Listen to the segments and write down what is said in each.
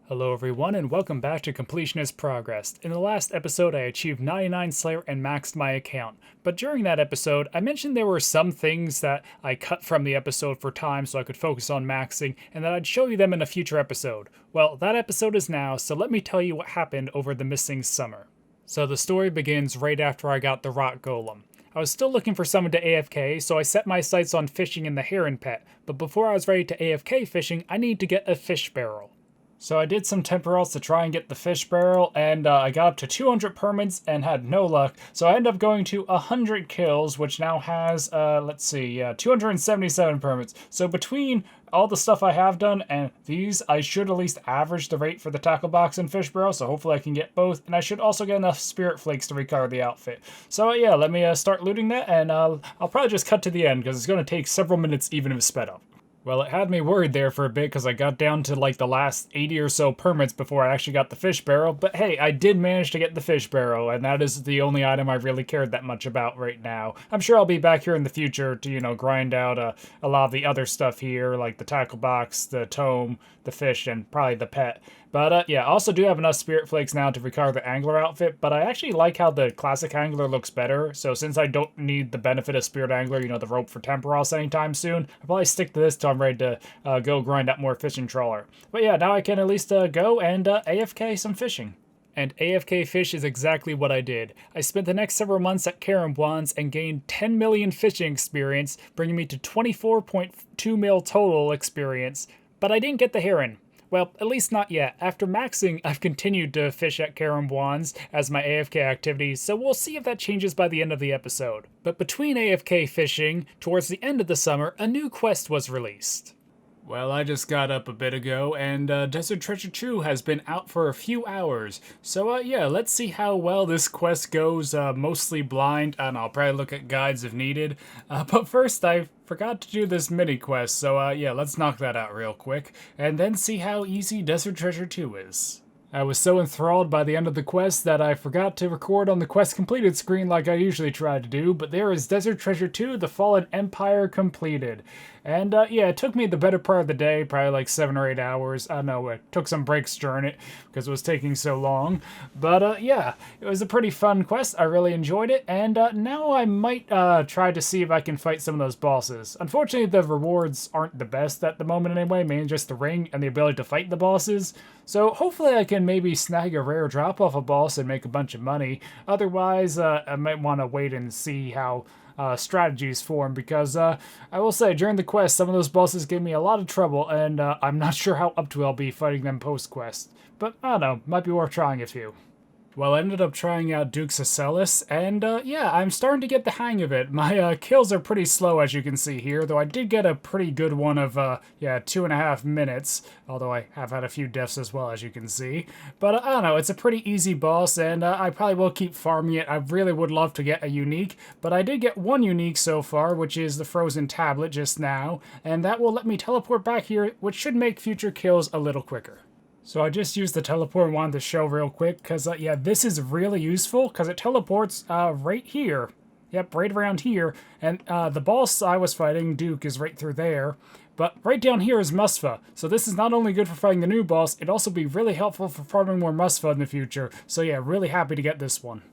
Hello everyone and welcome back to Completionist Progress. In the last episode I achieved 99 Slayer and maxed my account, but during that episode I mentioned there were some things that I cut from the episode for time so I could focus on maxing and that I'd show you them in a future episode. Well, that episode is now, so let me tell you what happened over the missing summer. So the story begins right after I got the rock golem. I was still looking for someone to AFK, so I set my sights on fishing in the heron pet, but before I was ready to AFK fishing, I needed to get a fish barrel. So I did some temporals to try and get the fish barrel, and I got up to 200 permits and had no luck. So I ended up going to 100 kills, which now has, 277 permits. So between all the stuff I have done and these, I should at least average the rate for the tackle box and fish barrel, so hopefully I can get both. And I should also get enough spirit flakes to recover the outfit. So yeah, let me start looting that, and I'll probably just cut to the end, because it's going to take several minutes even if it's sped up. Well, it had me worried there for a bit because I got down to like the last 80 or so permits before I actually got the fish barrel, but hey, I did manage to get the fish barrel, and that is the only item I really cared that much about right now. I'm sure I'll be back here in the future to, grind out a lot of the other stuff here, like the tackle box, the tome, the fish, and probably the pet. But yeah, I also do have enough spirit flakes now to recover the angler outfit, but I actually like how the classic angler looks better, so since I don't need the benefit of spirit angler, the rope for temporals anytime soon, I'll probably stick to this till I'm ready to go grind out more fishing trawler. But yeah, now I can at least go and AFK some fishing. And AFK fish is exactly what I did. I spent the next several months at Wands and gained 10 million fishing experience, bringing me to 24.2 mil total experience, but I didn't get the heron. Well, at least not yet. After maxing, I've continued to fish at Wands as my AFK activity, so we'll see if that changes by the end of the episode. But between AFK fishing, towards the end of the summer, a new quest was released. Well, I just got up a bit ago, and Desert Treasure 2 has been out for a few hours. So yeah, let's see how well this quest goes, mostly blind, and I'll probably look at guides if needed. But first, I forgot to do this mini quest, so yeah, let's knock that out real quick, and then see how easy Desert Treasure 2 is. I was so enthralled by the end of the quest that I forgot to record on the quest completed screen like I usually try to do, but there is Desert Treasure 2, The Fallen Empire completed. And yeah, it took me the better part of the day, probably like 7 or 8 hours. I know it took some breaks during it because it was taking so long. But yeah, it was a pretty fun quest. I really enjoyed it, and now I might try to see if I can fight some of those bosses. Unfortunately, the rewards aren't the best at the moment anyway, mainly just the ring and the ability to fight the bosses. So hopefully I can maybe snag a rare drop off a boss and make a bunch of money. Otherwise, I might want to wait and see how strategies form, because I will say during the quest some of those bosses gave me a lot of trouble, and I'm not sure how up to I'll be fighting them post-quest. But I don't know, might be worth trying a few. Well, I ended up trying out Duke Sucellus, and yeah, I'm starting to get the hang of it. My kills are pretty slow, as you can see here, though I did get a pretty good one of, 2.5 minutes, although I have had a few deaths as well, as you can see. But I don't know, it's a pretty easy boss, and I probably will keep farming it. I really would love to get a unique, but I did get one unique so far, which is the frozen tablet just now, and that will let me teleport back here, which should make future kills a little quicker. So I just used the teleport and wanted to show real quick, because yeah, this is really useful, because it teleports right here. Yep, right around here. And the boss I was fighting, Duke, is right through there. But right down here is Muspah. So this is not only good for fighting the new boss, it'd also be really helpful for farming more Muspah in the future. So yeah, really happy to get this one.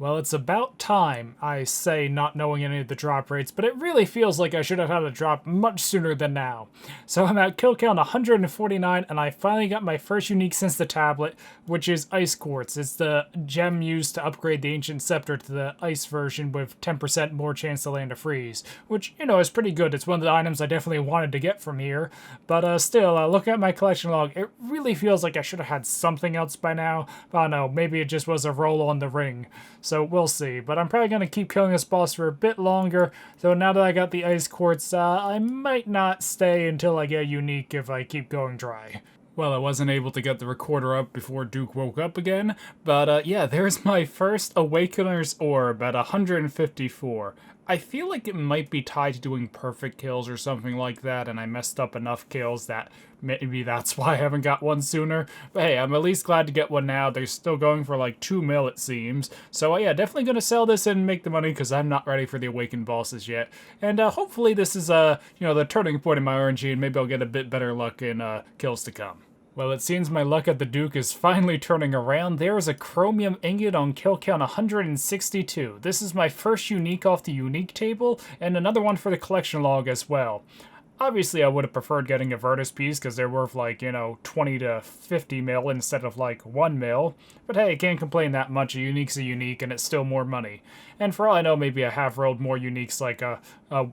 Well, it's about time, I say, not knowing any of the drop rates, but it really feels like I should have had a drop much sooner than now. So I'm at kill count 149, and I finally got my first unique since the tablet, which is Ice Quartz. It's the gem used to upgrade the Ancient Scepter to the Ice version with 10% more chance to land a freeze, which, is pretty good. It's one of the items I definitely wanted to get from here, but still, looking at my collection log, it really feels like I should have had something else by now. I don't know, maybe it just was a roll on the ring. So we'll see, but I'm probably going to keep killing this boss for a bit longer, though now that I got the Ice Quartz, I might not stay until I get unique if I keep going dry. Well, I wasn't able to get the recorder up before Duke woke up again, but yeah, there's my first Awakener's Orb at 154. I feel like it might be tied to doing perfect kills or something like that, and I messed up enough kills that maybe that's why I haven't got one sooner. But hey, I'm at least glad to get one now. They're still going for like 2 mil, it seems. So yeah, definitely going to sell this and make the money, because I'm not ready for the Awakened bosses yet. And hopefully this is, the turning point in my RNG, and maybe I'll get a bit better luck in kills to come. Well, it seems my luck at the Duke is finally turning around. There is a chromium ingot on kill count 162. This is my first unique off the unique table, and another one for the collection log as well. Obviously, I would have preferred getting a Virtus piece because they're worth like, 20 to 50 mil instead of like 1 mil. But hey, I can't complain that much. A unique's a unique and it's still more money. And for all I know, maybe I have rolled more uniques like a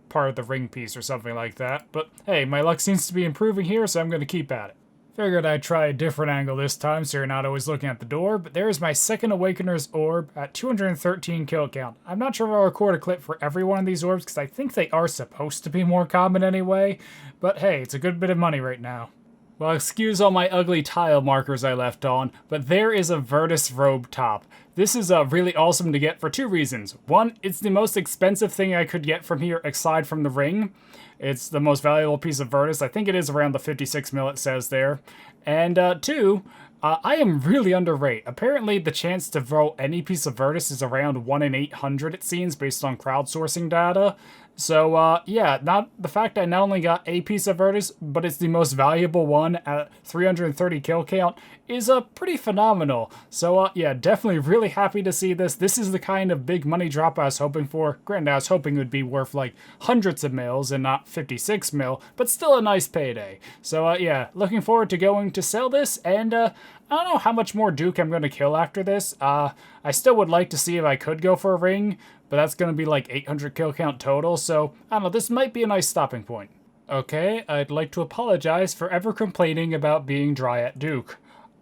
part of the ring piece or something like that. But hey, my luck seems to be improving here, so I'm going to keep at it. Figured I'd try a different angle this time so you're not always looking at the door, but there's my second Awakener's Orb at 213 kill count. I'm not sure if I'll record a clip for every one of these orbs because I think they are supposed to be more common anyway, but hey, it's a good bit of money right now. Well, excuse all my ugly tile markers I left on, but there is a Virtus robe top. This is really awesome to get for two reasons. One, it's the most expensive thing I could get from here aside from the ring. It's the most valuable piece of Virtus. I think it is around the 56 mil it says there. And two, I am really underrated. Apparently the chance to roll any piece of Virtus is around 1 in 800 it seems based on crowdsourcing data. So, yeah, the fact I not only got a piece of Virtus, but it's the most valuable one at 330 kill count is pretty phenomenal. So, yeah, definitely really happy to see this. This is the kind of big money drop I was hoping for. Granted, I was hoping it would be worth like hundreds of mils and not 56 mil, but still a nice payday. So, yeah, looking forward to going to sell this, and I don't know how much more Duke I'm going to kill after this. I still would like to see if I could go for a ring, but that's going to be like 800 kill count total, so I don't know, this might be a nice stopping point. Okay, I'd like to apologize for ever complaining about being dry at Duke.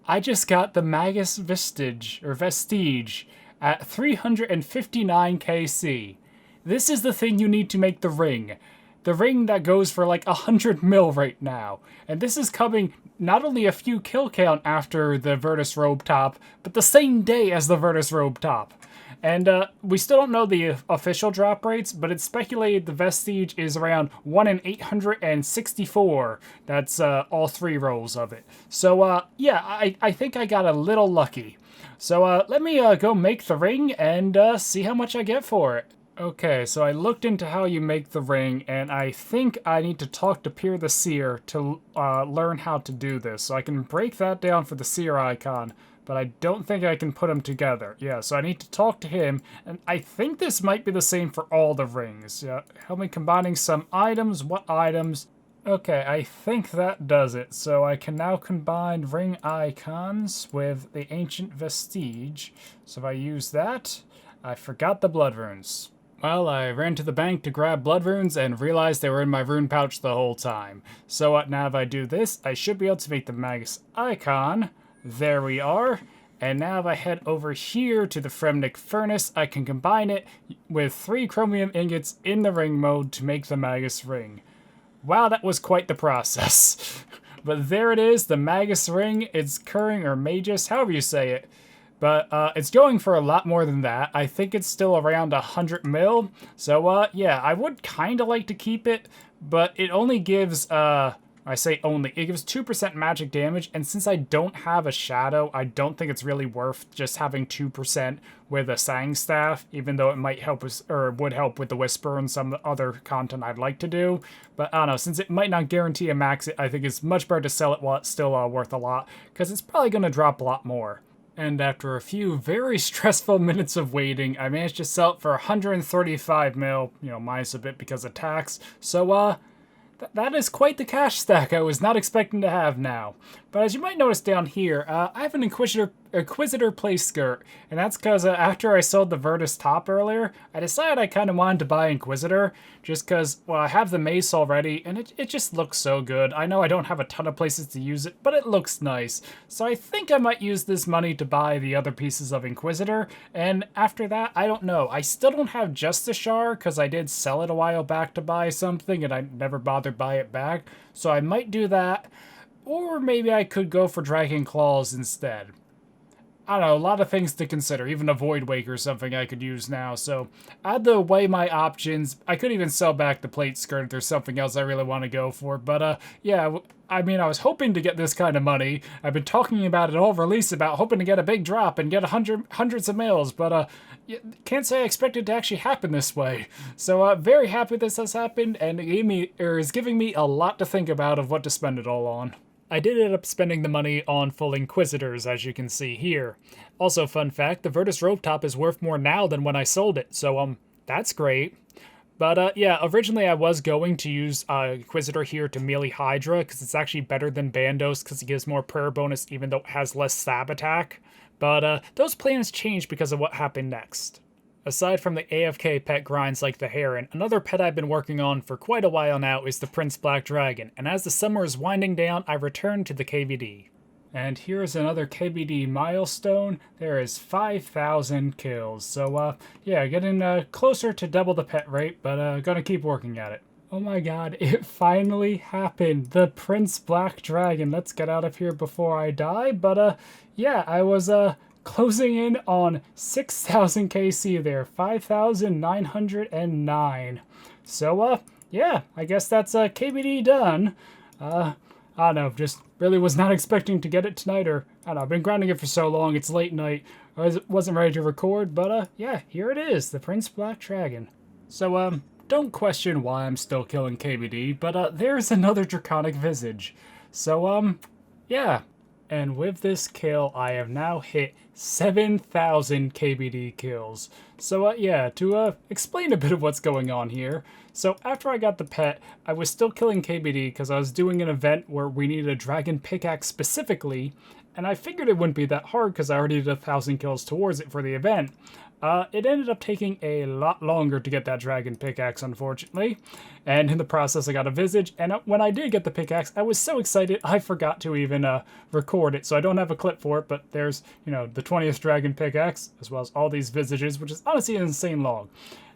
I just got the Magus Vestige at 359 KC. This is the thing you need to make the ring. The ring that goes for like 100 mil right now. And this is coming not only a few kill count after the Virtus robe top, but the same day as the Virtus robe top. And we still don't know the official drop rates, but it's speculated the Vestige is around 1 in 864. That's all 3 rolls of it. So, yeah, I think I got a little lucky. So let me go make the ring and see how much I get for it. Okay, so I looked into how you make the ring, and I think I need to talk to Pier the Seer to learn how to do this. So I can break that down for the Seer icon, but I don't think I can put them together. Yeah, so I need to talk to him, and I think this might be the same for all the rings. Yeah, help me combining some items. What items? Okay, I think that does it. So I can now combine ring icons with the ancient vestige. So if I use that, I forgot the blood runes. Well, I ran to the bank to grab blood runes and realized they were in my rune pouch the whole time. So now if I do this, I should be able to make the Magus icon. There we are. And now if I head over here to the Fremnik Furnace, I can combine it with 3 chromium ingots in the ring mode to make the Magus ring. Wow, that was quite the process. But there it is, the Magus ring. It's Curing or Magus, however you say it. But it's going for a lot more than that. I think it's still around 100 mil. So, yeah, I would kind of like to keep it, but it only gives, I say only, it gives 2% magic damage, and since I don't have a shadow, I don't think it's really worth just having 2% with a Sang Staff, even though it might help us, or would help with the Whisper and some other content I'd like to do. But I don't know, since it might not guarantee a max, I think it's much better to sell it while it's still worth a lot, because it's probably going to drop a lot more. And after a few very stressful minutes of waiting, I managed to sell it for 135 mil, minus a bit because of tax. So, that is quite the cash stack I was not expecting to have now. But as you might notice down here, I have an Inquisitor place skirt, and that's because after I sold the Virtus top earlier, I decided I kind of wanted to buy Inquisitor, just because, well, I have the mace already, and it just looks so good. I know I don't have a ton of places to use it, but it looks nice. So I think I might use this money to buy the other pieces of Inquisitor, and after that, I don't know. I still don't have just the Shard, because I did sell it a while back to buy something, and I never bothered buy it back, so I might do that. Or maybe I could go for Dragon Claws instead. I don't know, a lot of things to consider. Even a Void Wake or something I could use now. So I had to weigh my options. I could even sell back the plate skirt if there's something else I really want to go for. But yeah, I mean, I was hoping to get this kind of money. I've been talking about it all release about hoping to get a big drop and get hundreds of mils. But can't say I expected it to actually happen this way. So very happy this has happened, and it is giving me a lot to think about of what to spend it all on. I did end up spending the money on full inquisitors, as you can see here. Also, fun fact, the Virtus Rope Top is worth more now than when I sold it, so that's great. But yeah, originally I was going to use Inquisitor here to melee Hydra, because it's actually better than Bandos, because it gives more prayer bonus even though it has less stab attack. But those plans changed because of what happened next. Aside from the AFK pet grinds like the Heron, another pet I've been working on for quite a while now is the Prince Black Dragon, and as the summer is winding down, I return to the KVD. And here's another KBD milestone. There is 5,000 kills. So, yeah, getting closer to double the pet rate, but gonna keep working at it. Oh my god, it finally happened. The Prince Black Dragon. Let's get out of here before I die. But, yeah, I was, closing in on 6,000 KC there. 5,909. So, yeah, I guess that's, KBD done. I don't know, just really was not expecting to get it tonight, or, I don't know, I've been grinding it for so long, it's late night, I wasn't ready to record, but, yeah, here it is, the Prince Black Dragon. So, don't question why I'm still killing KBD, but, there's another Draconic Visage. So, yeah, and with this kill, I have now hit 7,000 KBD kills. So, yeah, to explain a bit of what's going on here. So, after I got the pet, I was still killing KBD because I was doing an event where we needed a dragon pickaxe specifically, and I figured it wouldn't be that hard because I already did 1,000 kills towards it for the event. It ended up taking a lot longer to get that dragon pickaxe, unfortunately. And in the process, I got a Visage, and when I did get the pickaxe, I was so excited, I forgot to even record it. So I don't have a clip for it, but there's, you know, the 20th dragon pickaxe, as well as all these Visages, which is honestly an insane log.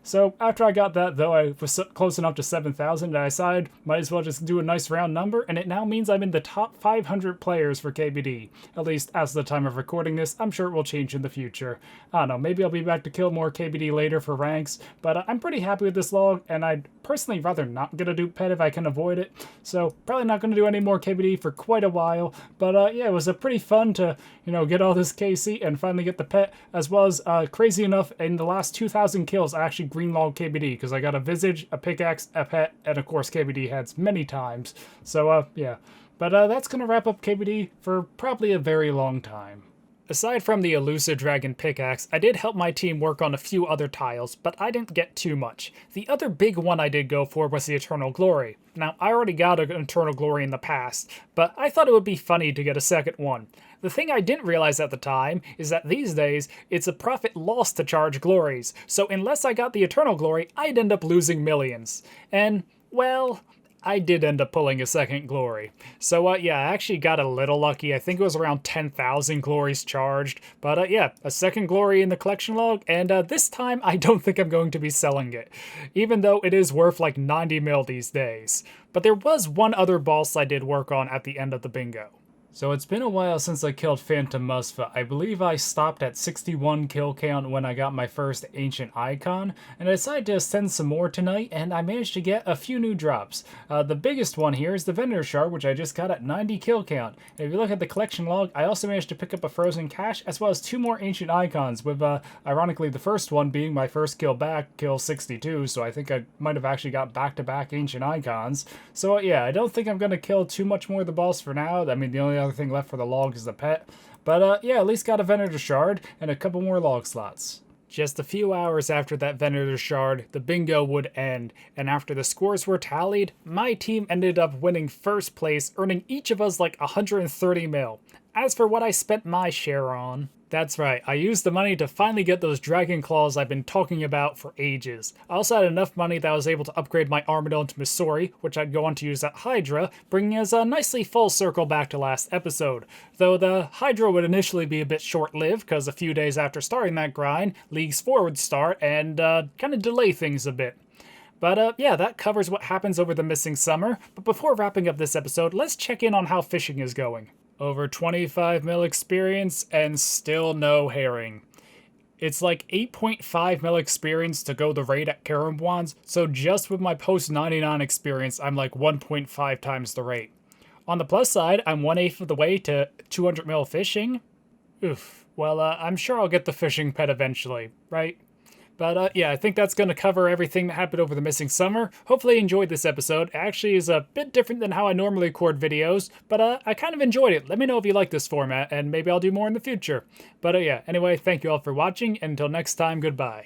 So after I got that, though, I was close enough to 7,000, I decided might as well just do a nice round number, and it now means I'm in the top 500 players for KBD. At least as of the time of recording this. I'm sure it will change in the future. I don't know, maybe I'll be back to kill more KBD later for ranks, but I'm pretty happy with this log, and I'd personally rather not get a dupe pet if I can avoid it. So probably not going to do any more KBD for quite a while, but yeah, it was a pretty fun to, you know, get all this KC and finally get the pet, as well as crazy enough, in the last 2,000 kills, I actually greenlog KBD, because I got a Visage, a pickaxe, a pet, and of course KBD heads many times. So yeah, but that's going to wrap up KBD for probably a very long time. Aside from the elusive dragon pickaxe, I did help my team work on a few other tiles, but I didn't get too much. The other big one I did go for was the Eternal Glory. Now, I already got an Eternal Glory in the past, but I thought it would be funny to get a second one. The thing I didn't realize at the time is that these days, it's a profit loss to charge glories, so unless I got the Eternal Glory, I'd end up losing millions. And, well, I did end up pulling a second glory. So, yeah, I actually got a little lucky. I think it was around 10,000 glories charged. But, yeah, a second glory in the collection log, and this time I don't think I'm going to be selling it, even though it is worth like 90 mil these days. But there was one other boss I did work on at the end of the bingo. So it's been a while since I killed Phantom Muspah. I believe I stopped at 61 kill count when I got my first Ancient Icon, and I decided to send some more tonight, and I managed to get a few new drops. The biggest one here is the Vendor Shard, which I just got at 90 kill count. And if you look at the collection log, I also managed to pick up a Frozen Cache, as well as 2 more Ancient Icons, with, ironically, the first one being my first kill back, kill 62, so I think I might have actually got back-to-back Ancient Icons. So, yeah, I don't think I'm going to kill too much more of the boss for now. I mean, the only other thing left for the log is the pet, but yeah, at least got a Venator Shard and a couple more log slots. Just a few hours after that Venator Shard, the bingo would end, and after the scores were tallied, my team ended up winning first place, earning each of us like 130 mil. As for what I spent my share on, that's right, I used the money to finally get those dragon claws I've been talking about for ages. I also had enough money that I was able to upgrade my Armadillo into Missouri, which I'd go on to use at Hydra, bringing us a nicely full circle back to last episode. Though the Hydra would initially be a bit short-lived, because a few days after starting that grind, Leagues 4 would start and kind of delay things a bit. But yeah, that covers what happens over the missing summer, but before wrapping up this episode, let's check in on how fishing is going. Over 25 mil experience and still no herring. It's like 8.5 mil experience to go the raid at Karambwans, so just with my post 99 experience, I'm like 1.5 times the rate. On the plus side, I'm 1/8 of the way to 200 mil fishing. Oof. Well, I'm sure I'll get the fishing pet eventually, right? But yeah, I think that's going to cover everything that happened over the missing summer. Hopefully you enjoyed this episode. It actually is a bit different than how I normally record videos, but I kind of enjoyed it. Let me know if you like this format, and maybe I'll do more in the future. But yeah, anyway, thank you all for watching, and until next time, goodbye.